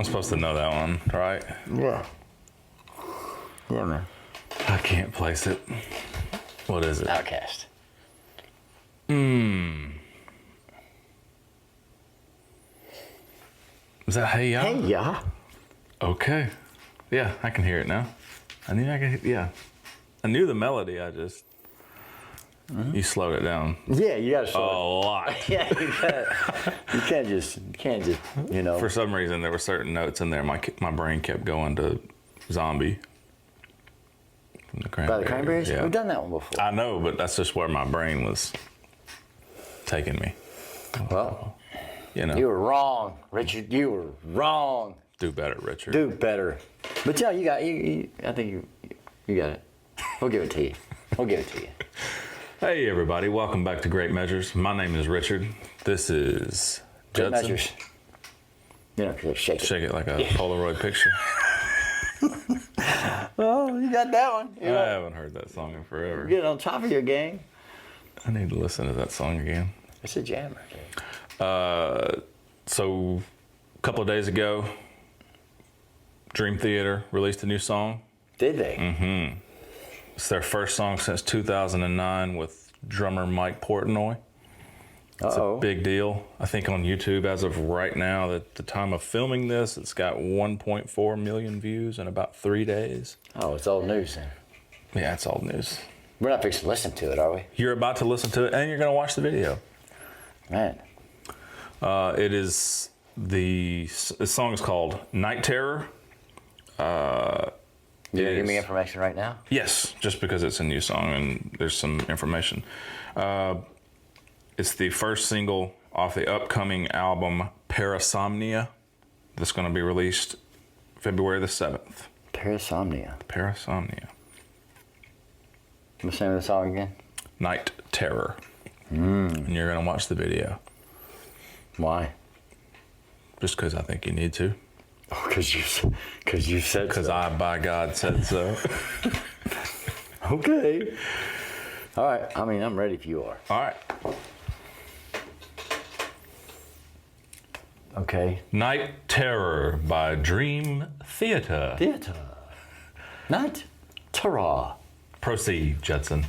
I'm supposed to know that one, right? Yeah. Yeah, man. I can't place it. What is it? Outcast. Is that Hey Ya? Hey, yeah. Okay. Yeah, I can hear it now. I knew the melody, you slowed it down Yeah, you gotta a slow lot. Yeah, you can't just, you know. For some reason, there were certain notes in there. My brain kept going to Zombie. From the By the Cranberries? Yeah. We've done that one before. I know, but that's just where my brain was taking me. Well, You know, you were wrong, Richard. You were wrong. do better, Richard. Do better. But yeah, you got I think you got it. We'll give it to you. We'll give it to you. Hey, everybody. Welcome back to Great Measures. My name is Richard. This is Great Judson. measures. You know, shake it. Shake it like a Polaroid picture. Oh, you got that one. I haven't heard that song in forever. Get on top of your game. I need to listen to that song again. It's a jammer, dude. So, a couple of days ago, Dream Theater released a new song. Did they? It's their first song since 2009 with drummer Mike Portnoy. It's a big deal. I think on YouTube as of right now, at the time of filming this, it's got 1.4 million views in about 3 days. Oh, it's old news then. Yeah, it's old news. We're not fixing to listen to it, are we? You're about to listen to it and you're going to watch the video. Man. It is the song is called Night Terror. You gonna give me information right now? Yes, just because it's a new song and there's some information. It's the first single off the upcoming album Parasomnia that's going to be released February the 7th. Parasomnia. Parasomnia. What's the name of the song again? Night Terror. And you're going to watch the video. Why? Just because I think you need to. Oh, because you said Because so. I, by God, said so. Okay. All right. I mean, I'm ready if you are. All right. Okay. Night Terror by Dream Theater. Theater. Not terror. Proceed, Judson.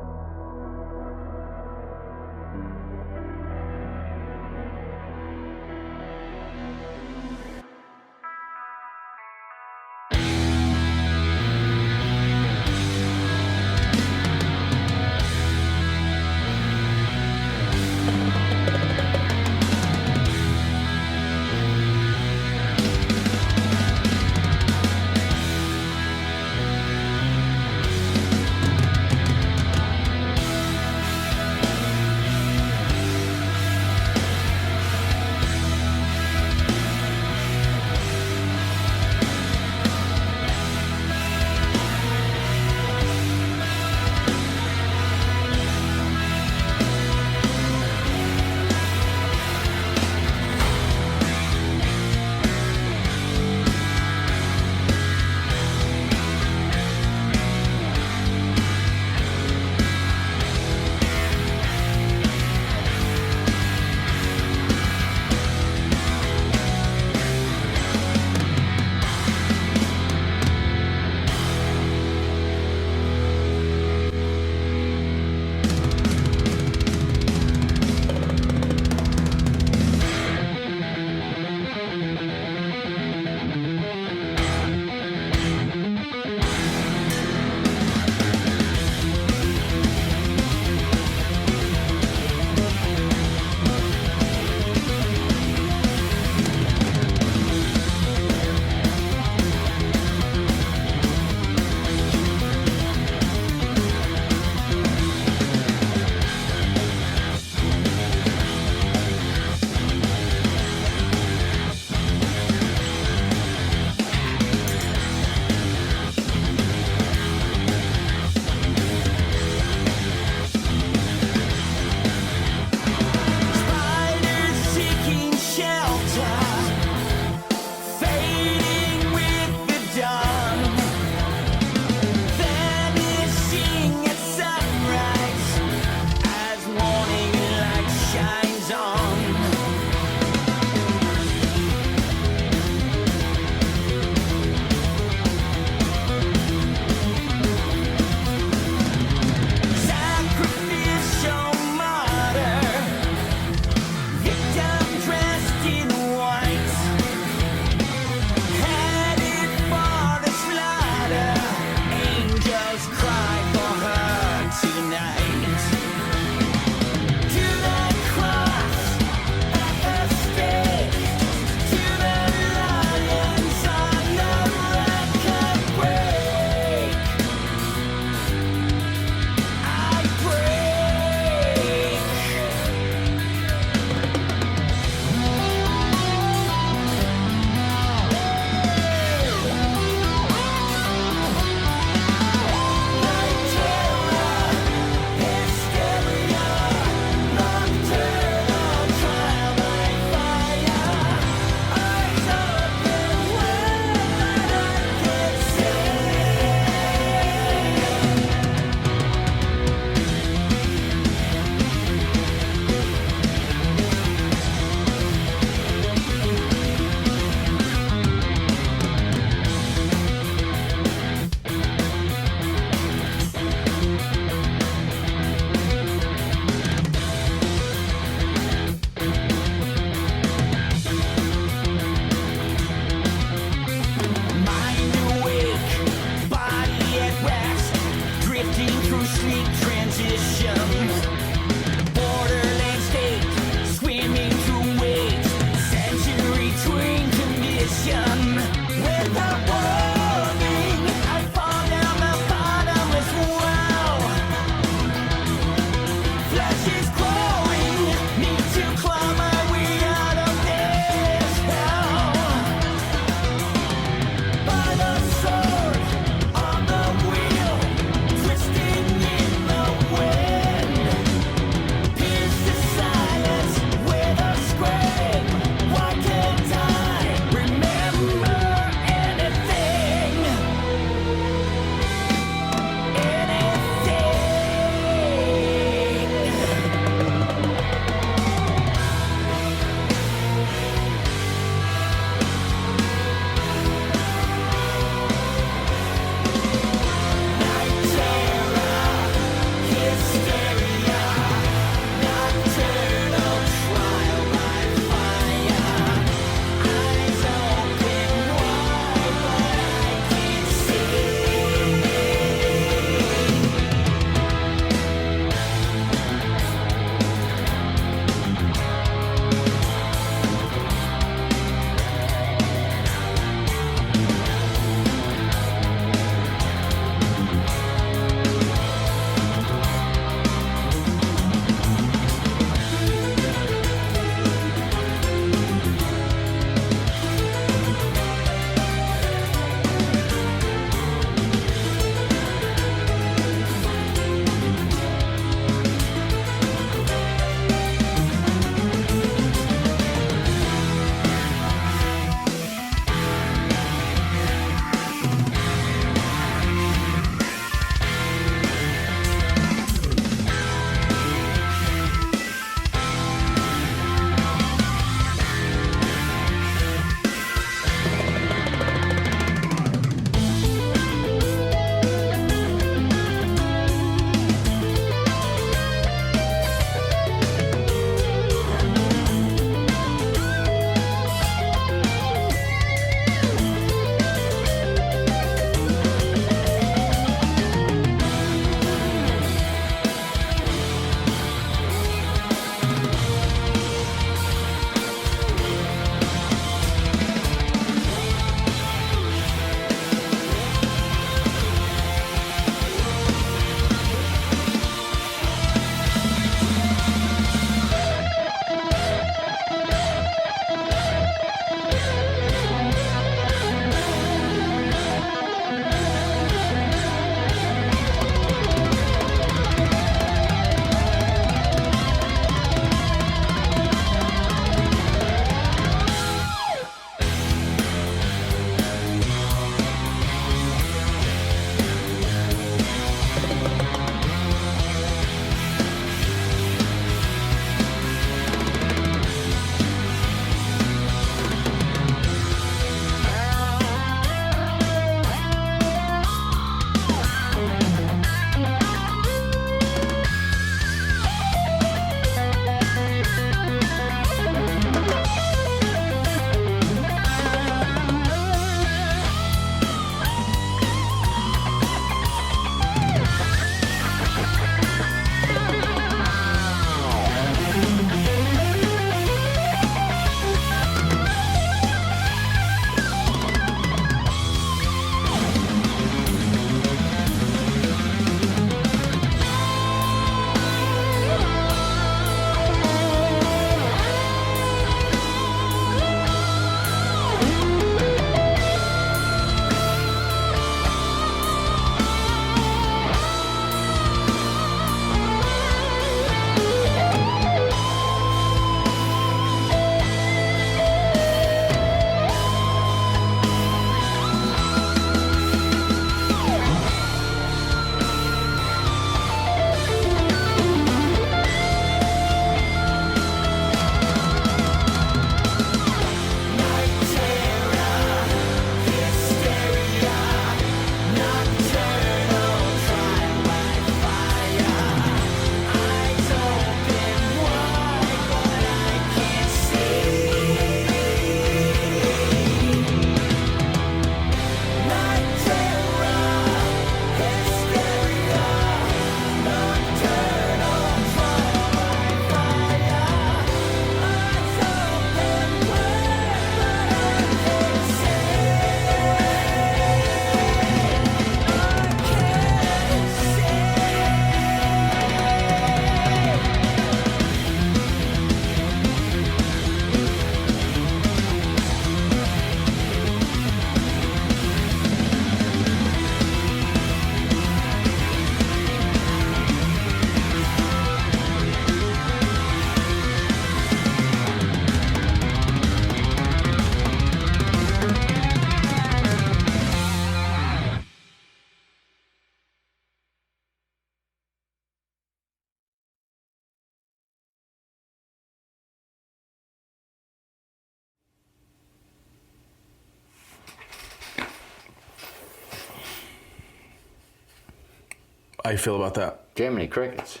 How you feel about that? Jiminy Crickets.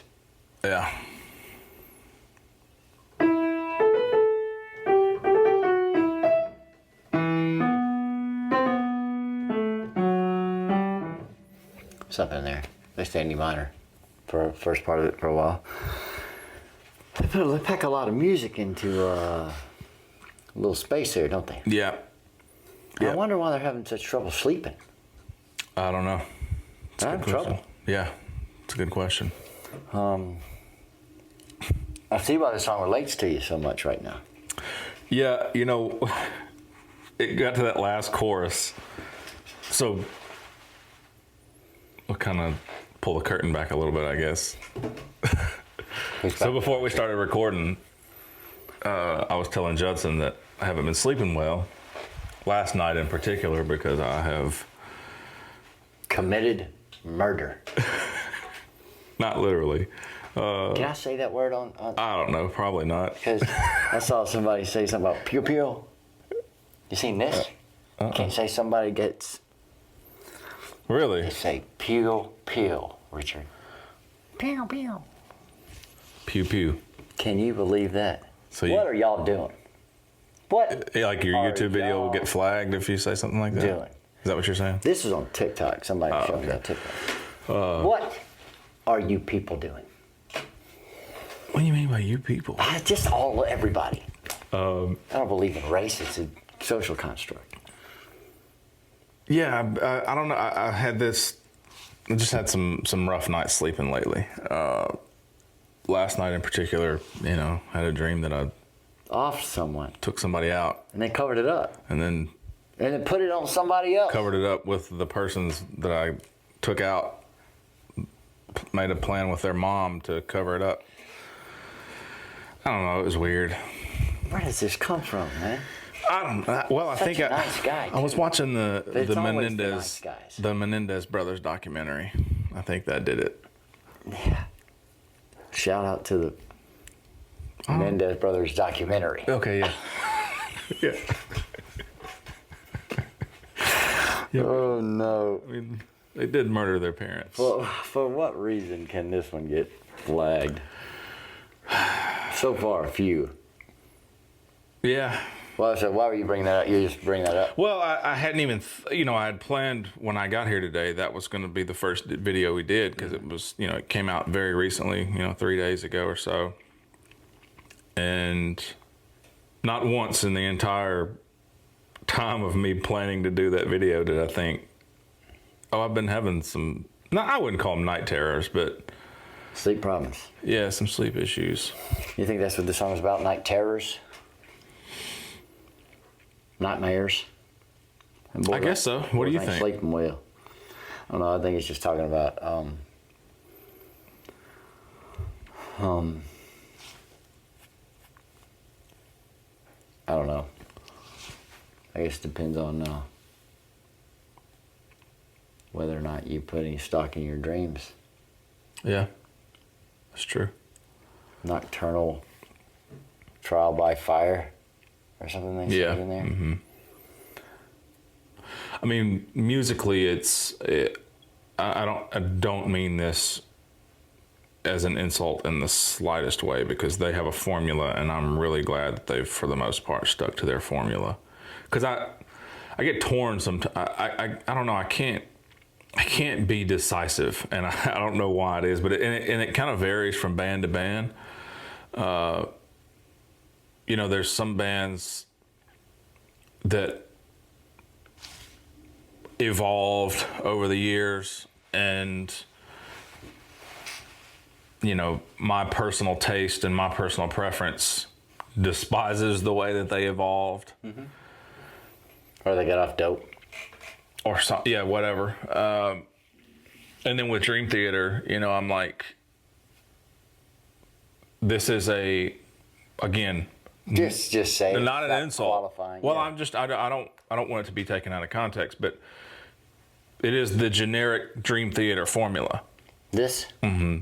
Yeah. Something there. They stay in D minor for the first part of it for a while. They pack a lot of music into a little space there, don't they? Yeah. I wonder why they're having such trouble sleeping. I don't know. They're having trouble. Yeah, it's a good question. I see why the song relates to you so much right now. Yeah, you know, it got to that last chorus. So we'll kind of pull the curtain back a little bit, I guess. So before we started recording, I was telling Judson that I haven't been sleeping well, last night in particular, because I have committed murder. Not literally. Can I say that word on? I don't know, probably not. Because I saw somebody say something about pew pew. You seen this? Can't say somebody gets. Really? They say pew pew, Richard. Pew pew. Pew pew. Can you believe that? So what are y'all doing? What? Like your YouTube video will get flagged if you say something like that? Doing. Is that what you're saying? This is on TikTok. Somebody showed me that TikTok. What are you people doing? What do you mean by you people? Just everybody. I don't believe in race. It's a social construct. Yeah, I don't know. I had this. I just had some rough nights sleeping lately. Last night in particular, you know, I had a dream that I off someone, took somebody out, and they covered it up, and then put it on somebody else. Covered it up with the persons that I took out. Made a plan with their mom to cover it up. I don't know. It was weird. Where does this come from, man? I don't know. Well, I think nice guy, I was watching the Menendez the Menendez brothers documentary. I think that did it. Yeah. Shout out to the Menendez brothers documentary. Okay, yeah. Yeah. Yeah. Oh no. I mean, they did murder their parents. Well, for what reason can this one get flagged? So far, a few. Yeah. Well, so why were you bringing that up? You just bring that up? Well, I hadn't even, I had planned when I got here today, that was going to be the first video we did, because it was, it came out very recently, 3 days ago or so. And not once in the entire time of me planning to do that video did I think, I've been having some, I wouldn't call them night terrors, but sleep problems. Yeah, some sleep issues. You think that's what the song is about? Night terrors? Nightmares? I guess so. What do you think? Sleeping well. I don't know. I think it's just talking about I don't know. I guess it depends on whether or not you put any stock in your dreams. Yeah, that's true. Nocturnal trial by fire or something they said in there. Mm-hmm. I mean, musically, I don't mean this as an insult in the slightest way, because they have a formula, and I'm really glad that they've, for the most part, stuck to their formula. Because I get torn sometimes. I don't know. I can't be decisive, and I don't know why it is, but it kind of varies from band to band. There's some bands that evolved over the years, and my personal taste and my personal preference despises the way that they evolved. Mm-hmm. Or they got off dope. Or something, yeah, whatever. And then with Dream Theater, I'm like, this is again. Just say not an insult. Qualifying. Well, yeah. I don't want it to be taken out of context, but it is the generic Dream Theater formula. This. Mm-hmm.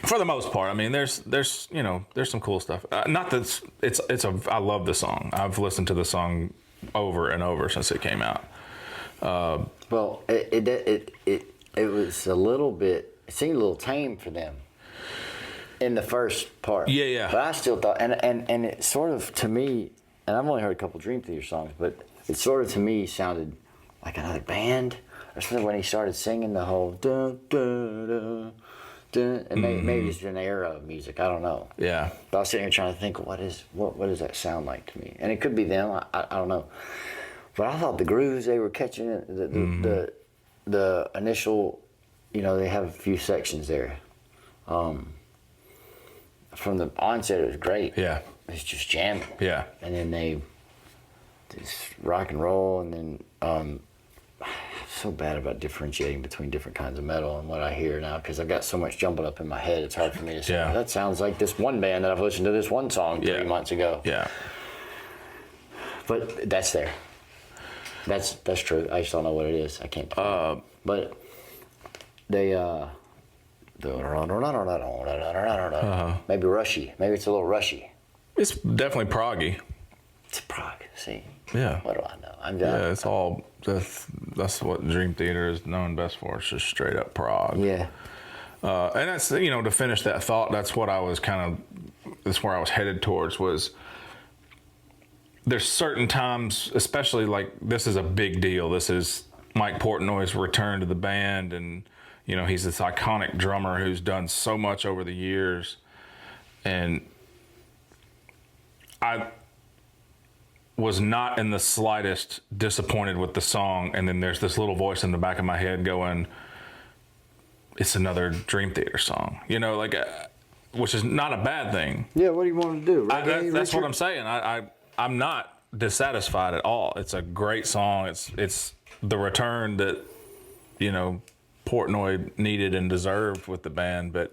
For the most part, I mean, there's some cool stuff. Not that I love the song. I've listened to the song over and over since it came out. Well, it was a little bit it seemed a little tame for them in the first part. Yeah, yeah. But I still thought, and it sort of, to me, and I've only heard a couple Dream Theater songs, but it sort of, to me, sounded like another band or something when he started singing the whole dun, dun, dun, dun, and maybe it's an era of music, I don't know. Yeah. But I was sitting here trying to think, what does that sound like to me? And it could be them, I don't know. But I thought the grooves they were catching, the initial, they have a few sections there. From the onset, it was great. Yeah. It's just jamming. Yeah. And then they just rock and roll, and then I'm so bad about differentiating between different kinds of metal and what I hear now because I've got so much jumping up in my head. It's hard for me to say, that sounds like this one band that I've listened to this one song 3 months ago. Yeah. But that's there. That's true. I just don't know what it is. I can't. But they maybe rushy. Maybe it's a little rushy. It's definitely proggy. It's prog. See. Yeah. What do I know? I'm done. Yeah, it's all. That's what Dream Theater is known best for. It's just straight up prog. Yeah. And that's to finish that thought. That's what I was that's where I was headed towards was. There's certain times, especially like this is a big deal. This is Mike Portnoy's return to the band, and he's this iconic drummer who's done so much over the years. And I was not in the slightest disappointed with the song. And then there's this little voice in the back of my head going, "It's another Dream Theater song," which is not a bad thing. Yeah, what do you want to do? That's what I'm saying. I'm not dissatisfied at all. It's a great song. It's the return that, Portnoy needed and deserved with the band, but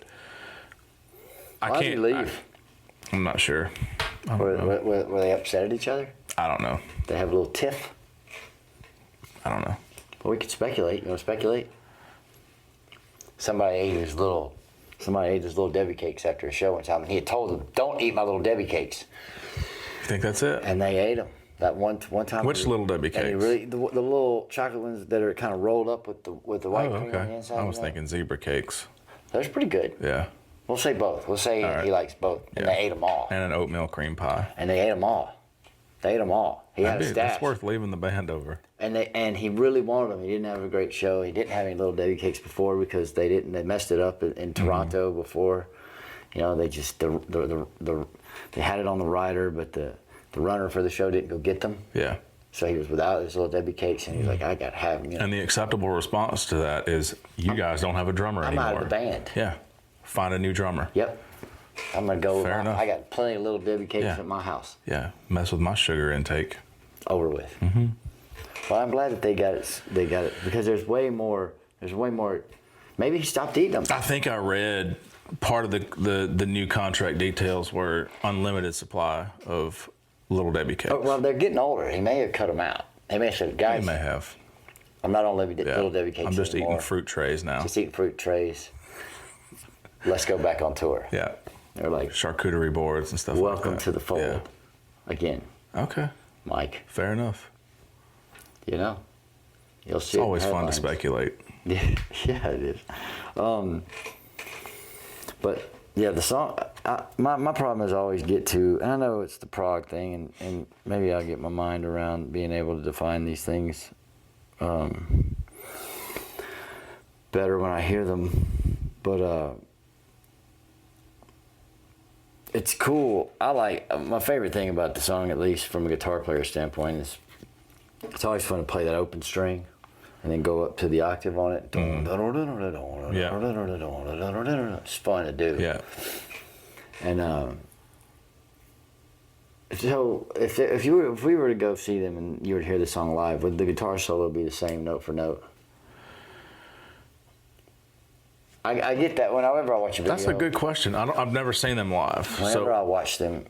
I can't. Why did he leave? I'm not sure. Were they upset at each other? I don't know. They have a little tiff? I don't know. Well, we could speculate. You want to speculate? Somebody ate his little Debbie cakes after a show one time, and he had told them, "Don't eat my little Debbie cakes." You think that's it? And they ate them. That one time. Which little Debbie cakes? The little chocolate ones that are kind of rolled up with the white cream on the inside. I was thinking zebra cakes. Those are pretty good. Yeah. We'll say both. We'll say he likes both. And they ate them all. And an oatmeal cream pie. And they ate them all. He had a stash. That's worth leaving the band over. And he really wanted them. He didn't have a great show. He didn't have any little Debbie cakes before because they messed it up in Toronto before. They just they had it on the rider, but the runner for the show didn't go get them. Yeah. So he was without his little Debbie cakes, and he's like, "I got to have them." And the acceptable response to that is, "You guys don't have a drummer anymore." I'm out of the band. Yeah. Find a new drummer. Yep. I'm gonna go. Fair enough. I got plenty of little Debbie cakes at my house. Yeah. Mess with my sugar intake. Over with. Mm-hmm. Well, I'm glad that they got it. They got it because there's way more. Maybe he stopped eating them. I think I read part of the new contract details were unlimited supply of little Debbie cakes. Oh, well, they're getting older. He may have cut them out. He may have said, "Guys, he may have. I'm not on little Debbie cakes I'm just anymore. eating fruit trays now. Just eating fruit trays. Let's go back on tour." Yeah. They're like charcuterie boards and stuff like that. Welcome to the fold. Again. Okay. Mike. Fair enough. You'll see. It's always fun to speculate. Yeah, it is. But yeah, the song. My problem is I always get to, and I know it's the prog thing, and maybe I'll get my mind around being able to define these things better when I hear them. But it's cool. I like my favorite thing about the song, at least from a guitar player standpoint, is it's always fun to play that open string and then go up to the octave on it. It's fun to do. Yeah. And so if we were to go see them and you were to hear the song live, would the guitar solo be the same note for note? I get that whenever I watch a video. That's a good question. I've never seen them live. Whenever I watch them,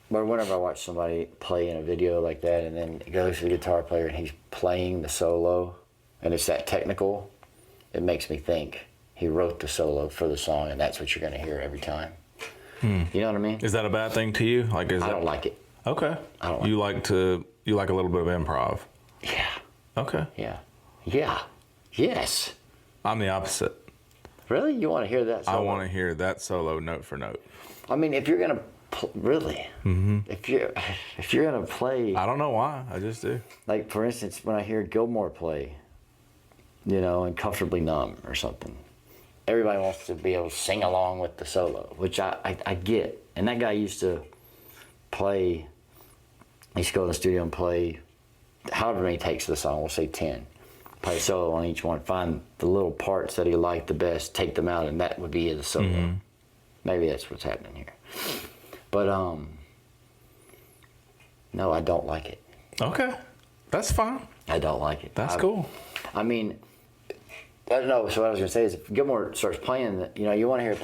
or whenever I watch somebody play in a video like that, and then it goes to the guitar player and he's playing the solo, and it's that technical, it makes me think he wrote the solo for the song, and that's what you're going to hear every time. You know what I mean? Is that a bad thing to you? I don't like it. Okay. I don't like you like a little bit of improv. Yeah. Okay. Yeah. Yeah. Yes. I'm the opposite. Really? You want to hear that solo? I want to hear that solo note for note. I mean, if you're gonna really, if you're gonna play, I don't know why. I just do. like for instance, when I hear Gilmore play, you know, and Comfortably Numb or something, everybody wants to be able to sing along with the solo, which I get. And that guy used to play. He used to go in the studio and play however many takes of the song. We'll say 10. Play a solo on each one. Find the little parts that he liked the best. Take them out, and that would be the solo. Maybe that's what's happening here. But no, I don't like it. Okay, that's fine. I don't like it. That's cool. I mean, I don't know. So what I was gonna say is, if Gilmore starts playing, you know, you want to hear.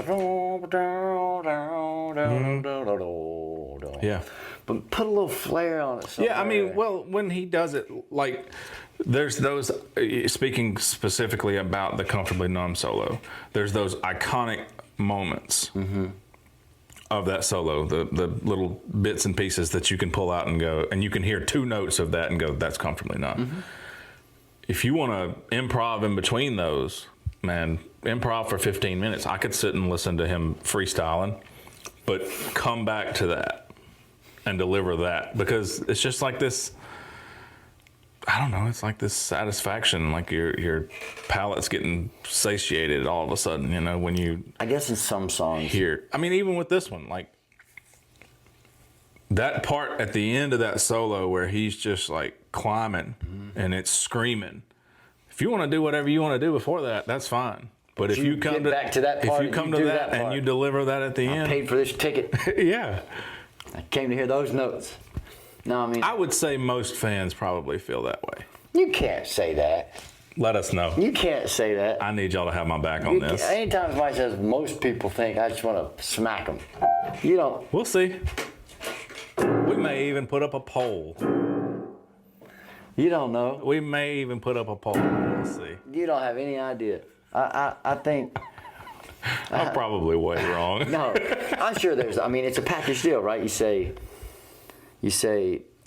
Yeah. But put a little flair on it. Somewhere. Yeah, I mean, well, when he does it, like, there's those, speaking specifically about the Comfortably Numb solo, there's those iconic moments of that solo, the little bits and pieces that you can pull out and go, and you can hear 2 notes of that and go, that's Comfortably Numb. If you want to improv in between those, man, improv for 15 minutes. I could sit and listen to him freestyling, but come back to that and deliver that, because it's just like this, I don't know, it's like this satisfaction, like your palate's getting satiated all of a sudden, you know, when you, I guess in some songs hear, I mean, even with this one, like that part at the end of that solo where he's just like climbing and it's screaming. If you want to do whatever you want to do before that, that's fine. But if you come back to that part, if you come to that and you deliver that at the end, paid for this ticket. yeah. I came to hear those notes. No, I mean, I would say most fans probably feel that way. you can't say that. Let us know. You can't say that. I need y'all to have my back on this. Anytime somebody says most people think, I just want to smack them. You don't. We'll see. We may even put up a poll. You don't know. We may even put up a poll. We'll see. You don't have any idea. I think. I'm probably way wrong. No, I'm sure there's. I mean, it's a package deal, right? You say,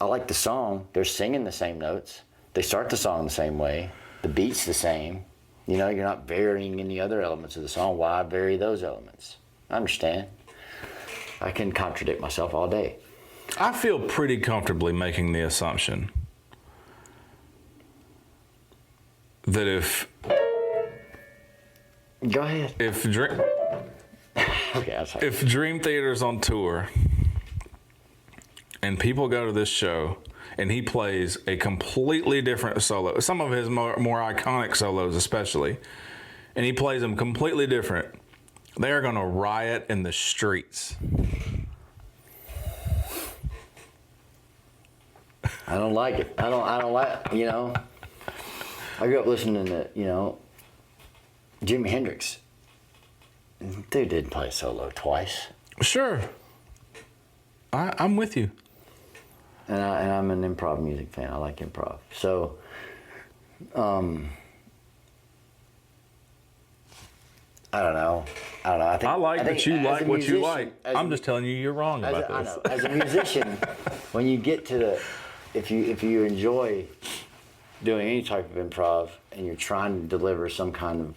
I like the song. They're singing the same notes. They start the song the same way. The beat's the same. You know, you're not varying any other elements of the song. Why vary those elements? I understand. I can contradict myself all day. I feel pretty comfortably making the assumption that if Go ahead. Okay, I'm sorry. If Dream Theater's on tour and people go to this show and he plays a completely different solo, some of his more iconic solos especially, and he plays them completely different, they are going to riot in the streets. I don't like it. I don't like, you know. I grew up listening to, you know, Jimi Hendrix. Dude didn't play solo twice. Sure. I'm with you. And I'm an improv music fan. I like improv. So, I don't know. I think that you like what you like. I'm just telling you you're wrong about this. I know. As a musician, when you get to the, if you enjoy doing any type of improv and you're trying to deliver some kind of,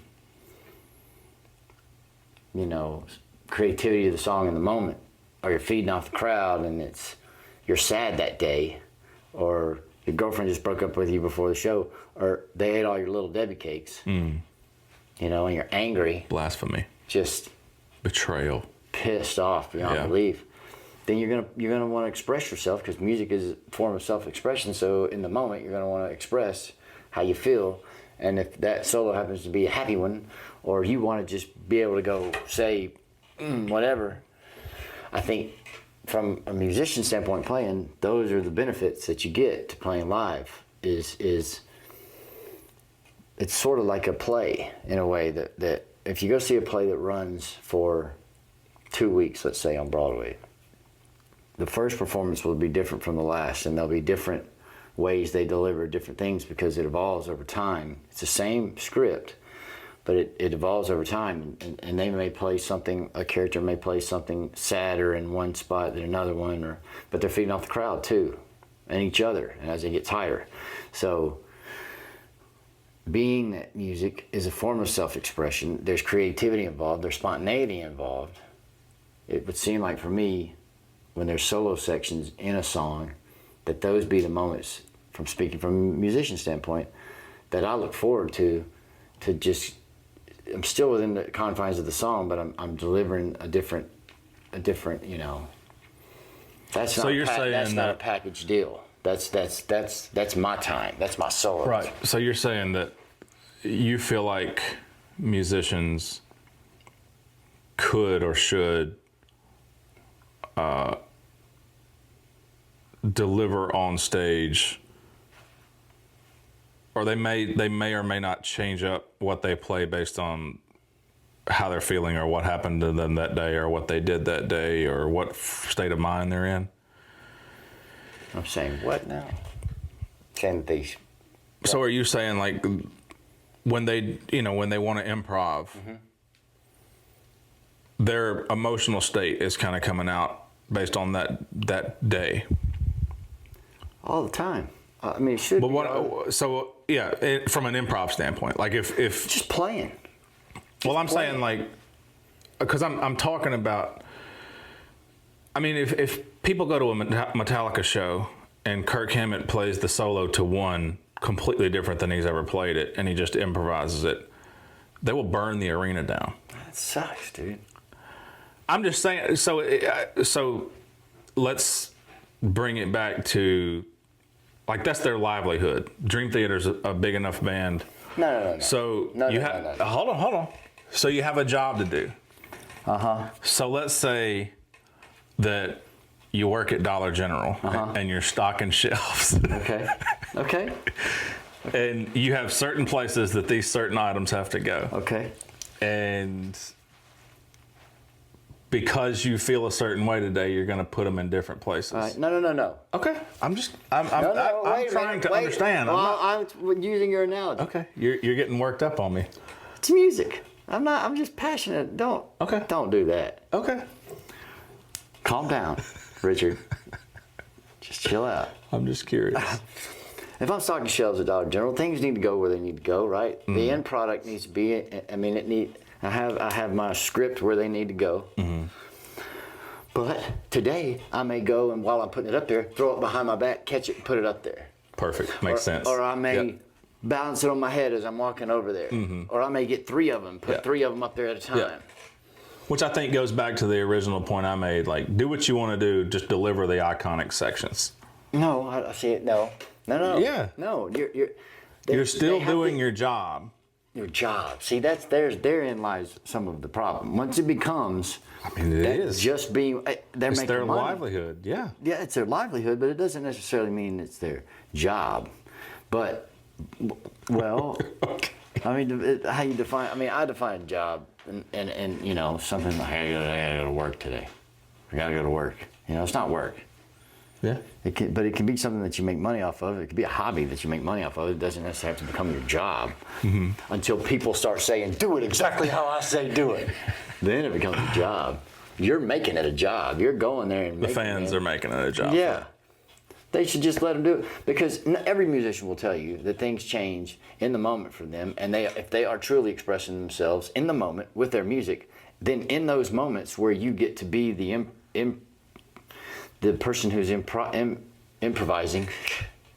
you know, creativity to the song in the moment, or you're feeding off the crowd and you're sad that day, or your girlfriend just broke up with you before the show, or they ate all your Little Debbie cakes, you know, and you're angry. Blasphemy. Just betrayal. Pissed off beyond belief. Then you're gonna want to express yourself, because music is a form of self-expression. So in the moment, you're gonna want to express how you feel, and if that solo happens to be a happy one, or you want to just be able to go say whatever, I think from a musician standpoint, playing, those are the benefits that you get to playing live. Is it's sort of like a play in a way that if you go see a play that runs for 2 weeks, let's say on Broadway, the first performance will be different from the last, and there'll be different ways they deliver different things because it evolves over time. It's the same script, but it evolves over time, and they may play something, a character may play something sadder in one spot than another one, but they're feeding off the crowd too, and each other, and as they get tighter. So being that music is a form of self-expression, there's creativity involved, there's spontaneity involved. It would seem like for me, when there's solo sections in a song, that those be the moments, from speaking from a musician standpoint, that I look forward to just, I'm still within the confines of the song, but I'm delivering a different, you know. That's So not you're saying that's not a that- package deal. That's my time. That's my solo. Right. So you're saying that you feel like musicians could or should deliver on stage, or they may or may not change up what they play based on how they're feeling or what happened to them that day or what they did that day or what state of mind they're in. I'm saying what now? Saying these. So are you saying like when they want to improv, their emotional state is kind of coming out based on that day? All the time. I mean, it should. But be all- so yeah, from an improv standpoint, like if just playing. well, I'm saying like, because I'm talking about. I mean, if people go to a Metallica show and Kirk Hammett plays the solo to one completely different than he's ever played it, and he just improvises it, they will burn the arena down. That sucks, dude. I'm just saying. So let's bring it back to, like, that's their livelihood. Dream Theater's a big enough band. No. So you have. Hold on. So you have a job to do. So let's say that you work at Dollar General and you're stocking shelves. Okay. And you have certain places that these certain items have to go. Okay. And because you feel a certain way today, you're going to put them in different places. All right. No. Okay. I'm Wait a trying minute, to wait. understand. Well, I'm using your analogy. Okay. You're getting worked up on me. It's music. I'm just passionate. Don't do that. Okay. Calm down, Richard. Just chill out. I'm just curious. If I'm stocking shelves at Dollar General, things need to go where they need to go, right? The end product needs to be. I mean, I have my script where they need to go. But today I may go and while I'm putting it up there, throw it behind my back, catch it, and put it up there. Perfect. Makes sense. Or I may balance it on my head as I'm walking over there. Or I may get 3 of them, put 3 of them up there at a time. Yeah. Which I think goes back to the original point I made. Like, do what you want to do, just deliver the iconic sections. No, I see it. No. Yeah. No, You're still doing your job. Your job. See, therein lies some of the problem. Once it becomes, I mean, it is just being. They're it's making their money. livelihood. Yeah. Yeah, it's their livelihood, but it doesn't necessarily mean it's their job. But, well, Okay. I mean, how you define? I mean, I define a job, and you know, something like I gotta go to work today. I gotta go to work. You know, it's not work. Yeah. But it can be something that you make money off of. It could be a hobby that you make money off of. It doesn't necessarily have to become your job until people start saying, do it exactly how I say do it. Then it becomes a job. You're making it a job. You're going there and The fans are making it a job. Yeah. They should just let them do it. Because every musician will tell you that things change in the moment for them. And if they are truly expressing themselves in the moment with their music, then in those moments where you get to be the person who's improvising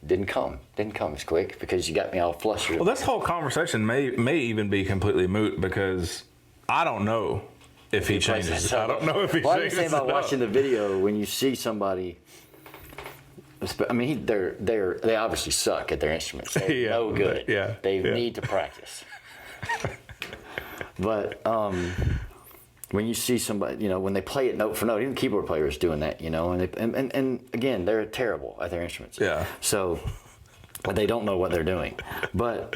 didn't come as quick because you got me all flustered. Well, this whole conversation may even be completely moot because I don't know if he changes. I don't know if he Well, changes. I'm saying about watching the video when you see somebody. I mean, they obviously suck at their instruments. They're no good. Yeah, They need to practice. But when you see somebody, you know, when they play it note for note, even keyboard players doing that, you know, and again, they're terrible at their instruments. Yeah. So they don't know what they're doing. But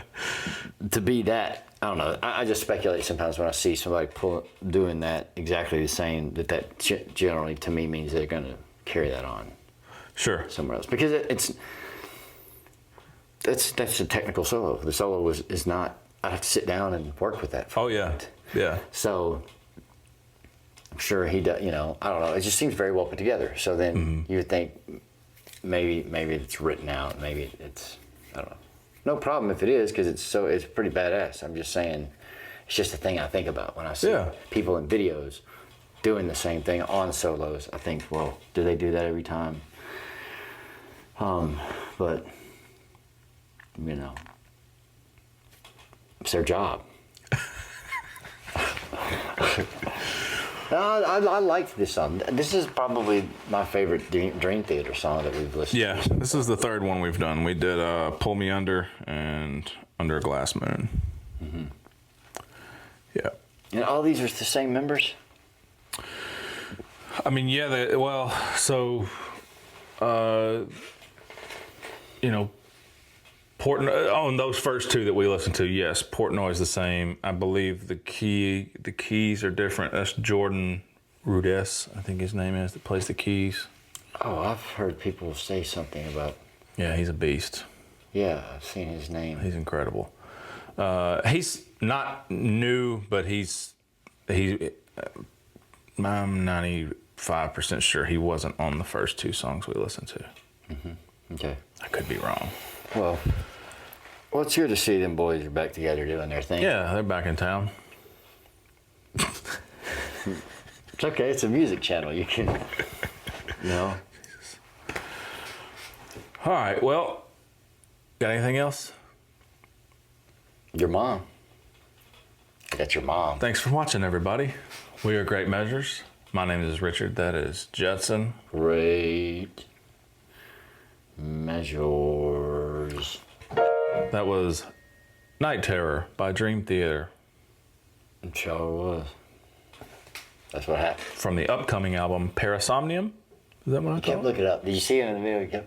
to be that, I don't know. I just speculate sometimes when I see somebody doing that exactly the same. That generally to me means they're going to carry that on. Sure. Somewhere else, because that's a technical solo. The solo is not. I have to sit down and work with that. Oh yeah. Yeah. So I'm sure he does. You know, I don't know. It just seems very well put together. So then you would think maybe it's written out. Maybe it's I don't know. No problem if it is, because it's pretty badass. I'm just saying, it's just a thing I think about when I see people in videos doing the same thing on solos. I think, well, do they do that every time? But you know, it's their job. I liked this song. This is probably my favorite Dream Theater song that we've listened to. Yeah, this is the third one we've done. We did Pull Me Under and Under a Glass Moon. Mm-hmm. Yeah. And all these are the same members? I mean, yeah, you know, on those first two that we listened to, yes, Portnoy's the same. I believe the keys are different. That's Jordan Rudess, I think his name is, that plays the keys. Oh, I've heard people say something about... Yeah, he's a beast. Yeah, I've seen his name. He's incredible. He's not new, but I'm 95% sure he wasn't on the first two songs we listened to. Mm-hmm. Okay. I could be wrong. Well, it's good to see them boys are back together doing their thing. Yeah, they're back in town. It's okay. It's a music channel. You can, you know. All right. Well, got anything else? Your mom. That's your mom. Thanks for watching, everybody. We are Great Measures. My name is Richard. That is Judson. Great Measures. That was Night Terror by Dream Theater. It sure was. That's what happened. From the upcoming album, Parasomnium? Is that what I Kept called it? looking up. Did you see it in the video?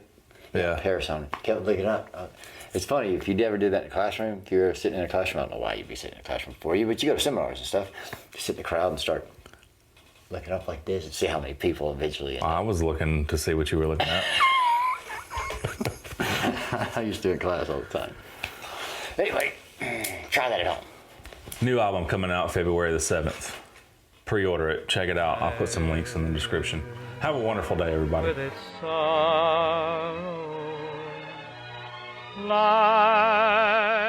Yeah. Parasomnium. Kept looking up. It's funny, if you ever do that in a classroom, if you're sitting in a classroom, I don't know why you'd be sitting in a classroom for you, but you go to seminars and stuff, you sit in the crowd and start looking up like this and see how many people eventually end up. I was looking to see what you were looking at. I used to in class all the time. Anyway, try that at home. New album coming out February the 7th. Pre-order it. Check it out. I'll put some links in the description. Have a wonderful day, everybody. With its sorrow, life